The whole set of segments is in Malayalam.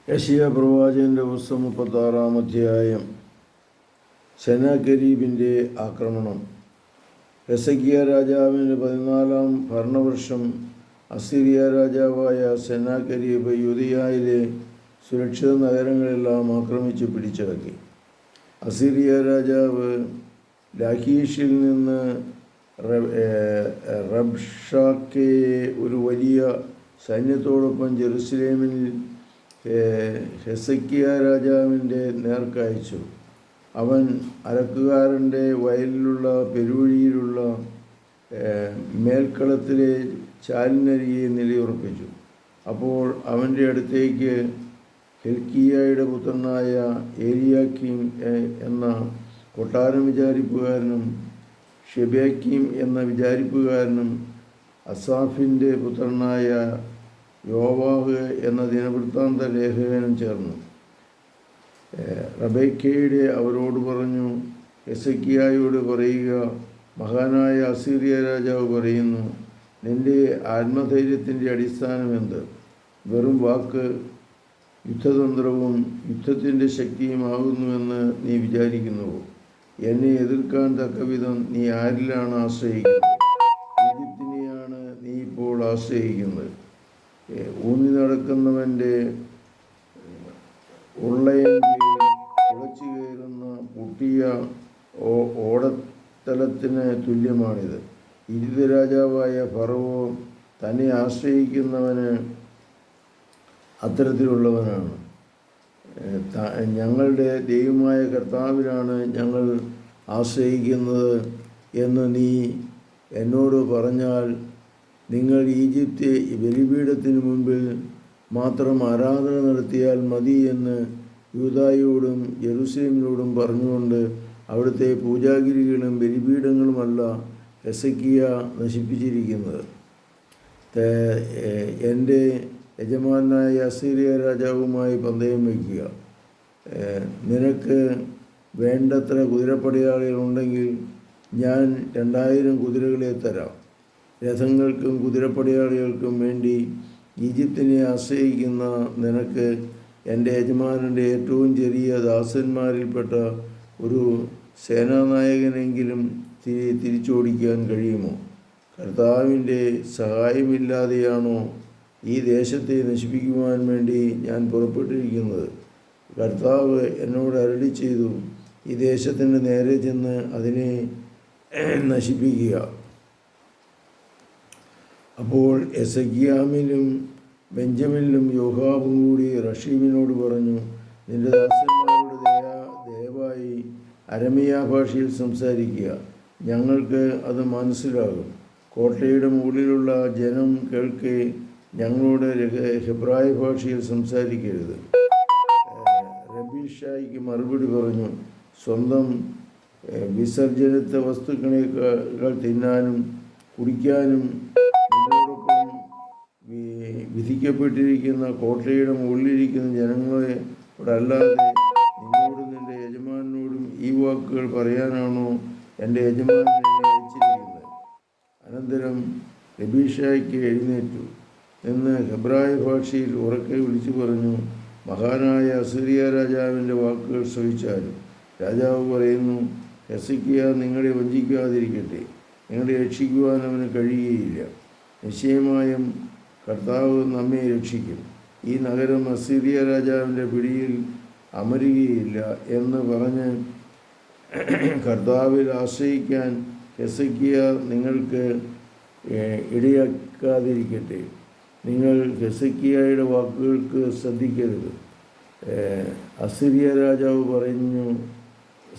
യെശയ്യാ പ്രവാചകന്റെ പുസ്തകം 36-ാം അധ്യായം. സെനാകെരീബിൻ്റെ ആക്രമണം. ഹെസക്കിയാ രാജാവിൻ്റെ 14-ാം ഭരണവർഷം അസീറിയ രാജാവായ സെനാകെരീബ് യൂദയായിലെ സുരക്ഷിത നഗരങ്ങളെല്ലാം ആക്രമിച്ച് പിടിച്ചടക്കി. അസീറിയ രാജാവ് ലാഖീഷിൽ നിന്ന് റബ്ഷാക്കയെ ഒരു വലിയ സൈന്യത്തോടൊപ്പം ജെറുസലേമിൽ ഹെസക്കിയാ രാജാവിൻ്റെ നേർക്കയച്ചു. അവൻ അരക്കുകാരൻ്റെ വയലിലുള്ള പെരുവഴിയിലുള്ള മേൽക്കളത്തിലെ ചാലിനരികെ നിലയുറപ്പിച്ചു. അപ്പോൾ അവൻ്റെ അടുത്തേക്ക് ഹിൽക്കിയായുടെ പുത്രനായ ഏലിയാക്കീം എന്ന കൊട്ടാരം വിചാരിപ്പുകാരനും ഷെബേക്കീം എന്ന വിചാരിപ്പുകാരനും അസാഫിൻ്റെ പുത്രനായ യോവാഹ് എന്ന ദിനവൃത്താന്ത ലേഖകനും ചേർന്നു. റബേക്കയുടെ അവരോട് പറഞ്ഞു, ഹെസക്കിയായോട് പറയുക, മഹാനായ അസീറിയ രാജാവ് പറയുന്നു, നിന്റെ ആത്മധൈര്യത്തിൻ്റെ അടിസ്ഥാനം എന്ത്? വെറും വാക്ക് യുദ്ധതന്ത്രവും യുദ്ധത്തിൻ്റെ ശക്തിയുമാകുന്നുവെന്ന് നീ വിചാരിക്കുന്നുവോ? എന്നെ എതിർക്കാൻ തക്കവിധം നീ ആരിലാണ് ആശ്രയിക്കുന്നത്? ഈജിപ്തിനെയാണ് നീ ഇപ്പോൾ ആശ്രയിക്കുന്നത്. ഊന്നി നടക്കുന്നവൻ്റെ ഉള്ളയെങ്കിൽ കുളച്ചു കയറുന്ന പൊട്ടിയ ഓടത്തലത്തിന് തുല്യമാണിത്. ഈജിപ്ത് രാജാവായ ഫറവോ തന്നെ ആശ്രയിക്കുന്നവന് അത്തരത്തിലുള്ളവനാണ്. ഞങ്ങളുടെ ദൈവമായ കർത്താവിലാണ് ഞങ്ങൾ ആശ്രയിക്കുന്നത് എന്ന് നീ എന്നോട് പറഞ്ഞാൽ, നിങ്ങൾ ഈജിപ്ത് ബലിപീഠത്തിന് മുമ്പിൽ മാത്രം ആരാധന നടത്തിയാൽ മതി എന്ന് യൂദായോടും ജെറുസലേമിനോടും പറഞ്ഞുകൊണ്ട് അവിടുത്തെ പൂജാഗിരികളും ബലിപീഠങ്ങളുമല്ല ഹെസക്കിയ നശിപ്പിച്ചിരിക്കുന്നത്. എൻ്റെ യജമാനായ അസീറിയ രാജാവുമായി പന്തയം വയ്ക്കുക. നിനക്ക് വേണ്ടത്ര കുതിരപ്പടയാളികളുണ്ടെങ്കിൽ ഞാൻ 2000 കുതിരകളെ തരാം. രഥങ്ങൾക്കും കുതിരപ്പടയാളികൾക്കും വേണ്ടി ഈജിപ്തിനെ ആശ്രയിക്കുന്ന നിനക്ക് എൻ്റെ യജമാനൻ്റെ ഏറ്റവും ചെറിയ ദാസന്മാരിൽപ്പെട്ട ഒരു സേനാനായകനെങ്കിലും തിരിച്ചോടിക്കാൻ കഴിയുമോ? കർത്താവിൻ്റെ സഹായമില്ലാതെയാണോ ഈ ദേശത്തെ നശിപ്പിക്കുവാൻ വേണ്ടി ഞാൻ പുറപ്പെട്ടിരിക്കുന്നത്? കർത്താവ് എന്നോട് അരുളി ചെയ്തു, ഈ ദേശത്തിൻ്റെ നേരെ ചെന്ന് അതിനെ നശിപ്പിക്കുക. അപ്പോൾ എസെക്കിയാമിലും ബെഞ്ചമിനിലും യോഹാബും കൂടി റഷീമിനോട് പറഞ്ഞു, നിന്റെ ദാസന്മാരോട് ദയവായി അരമിയ ഭാഷയിൽ സംസാരിക്കുക, ഞങ്ങൾക്ക് അത് മനസ്സിലാകും. കോട്ടയുടെ മുകളിലുള്ള ജനം കേൾക്കെ ഞങ്ങളോട് ഹെബ്രായ ഭാഷയിൽ സംസാരിക്കരുത്. റബീഷായിക്ക് മറുപടി പറഞ്ഞു, സ്വന്തം വിസർജനത്ത വസ്തുക്കളേക്കാൾ തിന്നാനും കുടിക്കാനും നിന്നോടൊപ്പം വിധിക്കപ്പെട്ടിരിക്കുന്ന കോട്ടയുടെ മുകളിലിരിക്കുന്ന ജനങ്ങളോടല്ലാതെ നിന്നോടും നിൻ്റെ യജമാനോടും ഈ വാക്കുകൾ പറയാനാണോ എൻ്റെ യജമാനൻ എന്നെ അയച്ചിരിക്കുന്നത്? അനന്തരം റബീഷായിക്ക് എഴുന്നേറ്റു എന്ന് ഹെബ്രായ ഭാഷയിൽ ഉറക്കെ വിളിച്ചു പറഞ്ഞു, മഹാനായ അസീറിയ രാജാവിൻ്റെ വാക്കുകൾ ശ്രവിച്ചാലും. രാജാവ് പറയുന്നു, ഹെസക്കിയ നിങ്ങളെ വഞ്ചിക്കാതിരിക്കട്ടെ, നിങ്ങളെ രക്ഷിക്കുവാൻ അവന് കഴിയുകയില്ല. നിശ്ചയമായും കർത്താവ് നമ്മെ രക്ഷിക്കും. ഈ നഗരം അസീറിയ രാജാവിൻ്റെ പിടിയിൽ അമരുകയില്ല എന്ന് പറഞ്ഞ് കർത്താവിൽ ആശ്രയിക്കാൻ ഹെസക്കിയ നിങ്ങൾക്ക് ഇടയാക്കാതിരിക്കട്ടെ. നിങ്ങൾ ഹെസക്കിയായുടെ വാക്കുകൾക്ക് ശ്രദ്ധിക്കരുത്. അസീറിയ രാജാവ് പറഞ്ഞു,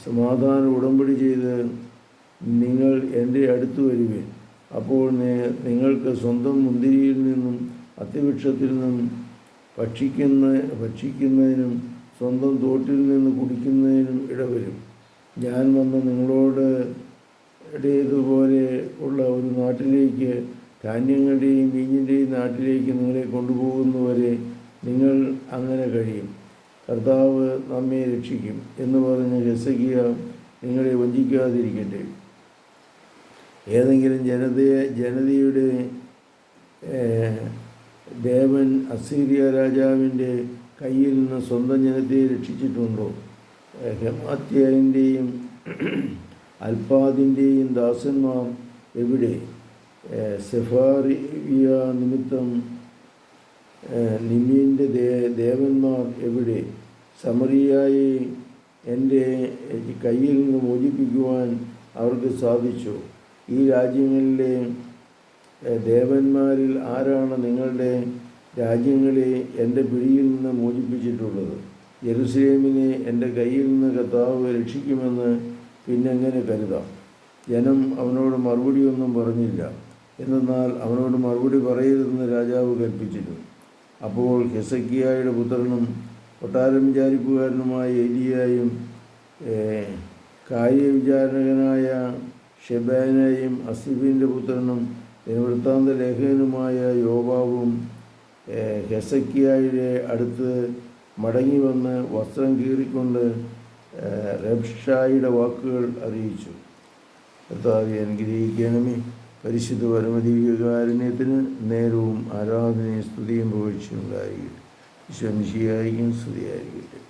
സമാധാന ഉടമ്പടി ചെയ്ത് നിങ്ങൾ എൻ്റെ അടുത്ത് വരുവിൻ. അപ്പോൾ നിങ്ങൾക്ക് സ്വന്തം മുന്തിരിയിൽ നിന്നും അത്തിവൃക്ഷത്തിൽ നിന്നും ഭക്ഷിക്കുന്നതിനും സ്വന്തം തോട്ടിൽ നിന്ന് കുടിക്കുന്നതിനും ഇടവരും. ഞാൻ വന്ന് നിങ്ങളോടേതുപോലെ ഉള്ള ഒരു നാട്ടിലേക്ക്, ധാന്യങ്ങളുടെയും വീഞ്ഞിൻ്റെയും നാട്ടിലേക്ക് നിങ്ങളെ കൊണ്ടുപോകുന്നവരെ നിങ്ങൾ അങ്ങനെ കഴിയും. കർത്താവ് നമ്മെ രക്ഷിക്കും എന്ന് പറഞ്ഞ് ഹെസക്കിയ നിങ്ങളെ വഞ്ചിക്കാതിരിക്കട്ടെ. ഏതെങ്കിലും ജനതയുടെ ദേവൻ അസീറിയ രാജാവിൻ്റെ കയ്യിൽ നിന്ന് സ്വന്തം ജനത്തെ രക്ഷിച്ചിട്ടുണ്ടോ? ഹെമാത്യൻ്റെയും അൽപ്പാദിൻ്റെയും ദാസന്മാർ എവിടെ? സെഫാറിയ നിമിത്തം നിമീൻ്റെ ദേവന്മാർ എവിടെ? സമറിയായെ എൻ്റെ കയ്യിൽ നിന്ന് മോചിപ്പിക്കുവാൻ അവർക്ക് സാധിച്ചു. ഈ രാജ്യങ്ങളിലെ ദേവന്മാരിൽ ആരാണ് നിങ്ങളുടെ രാജ്യങ്ങളെ എൻ്റെ പിടിയിൽ നിന്ന് മോചിപ്പിച്ചിട്ടുള്ളത്? യെരുശലേമിനെ എൻ്റെ കയ്യിൽ നിന്ന് കർത്താവ് രക്ഷിക്കുമെന്ന് പിന്നെങ്ങനെ കരുതാം? ജനം അവനോട് മറുപടിയൊന്നും പറഞ്ഞില്ല. എന്നാൽ അവനോട് മറുപടി പറയരുതെന്ന് രാജാവ് കൽപ്പിച്ചിരുന്നു. അപ്പോൾ ഹെസക്കിയായുടെ പുത്രനും കൊട്ടാരം വിചാരിപ്പുകാരനുമായ ഏലിയായും കാര്യവിചാരകനായ ഷെബാനയും അസിഫിൻ്റെ പുത്രനും വൃത്താന്ത ലേഖകനുമായ യോവാബും ഹെസക്കിയായുടെ അടുത്ത് മടങ്ങി വന്ന് വസ്ത്രം കീറിക്കൊണ്ട് റബ്ഷായിയുടെ വാക്കുകൾ അറിയിച്ചു. കർത്താവേ, അനുഗ്രഹിക്കണമേ. പരിശുദ്ധ പരമദിവ്യകാരുണ്യത്തിന് നേരവും ആരാധനയും സ്തുതിയും പുകഴ്ചയും ഉണ്ടായിരിക്കട്ടെ. ഈശോ മിശിഹായ്ക്കും സ്തുതിയായിരിക്കട്ടെ.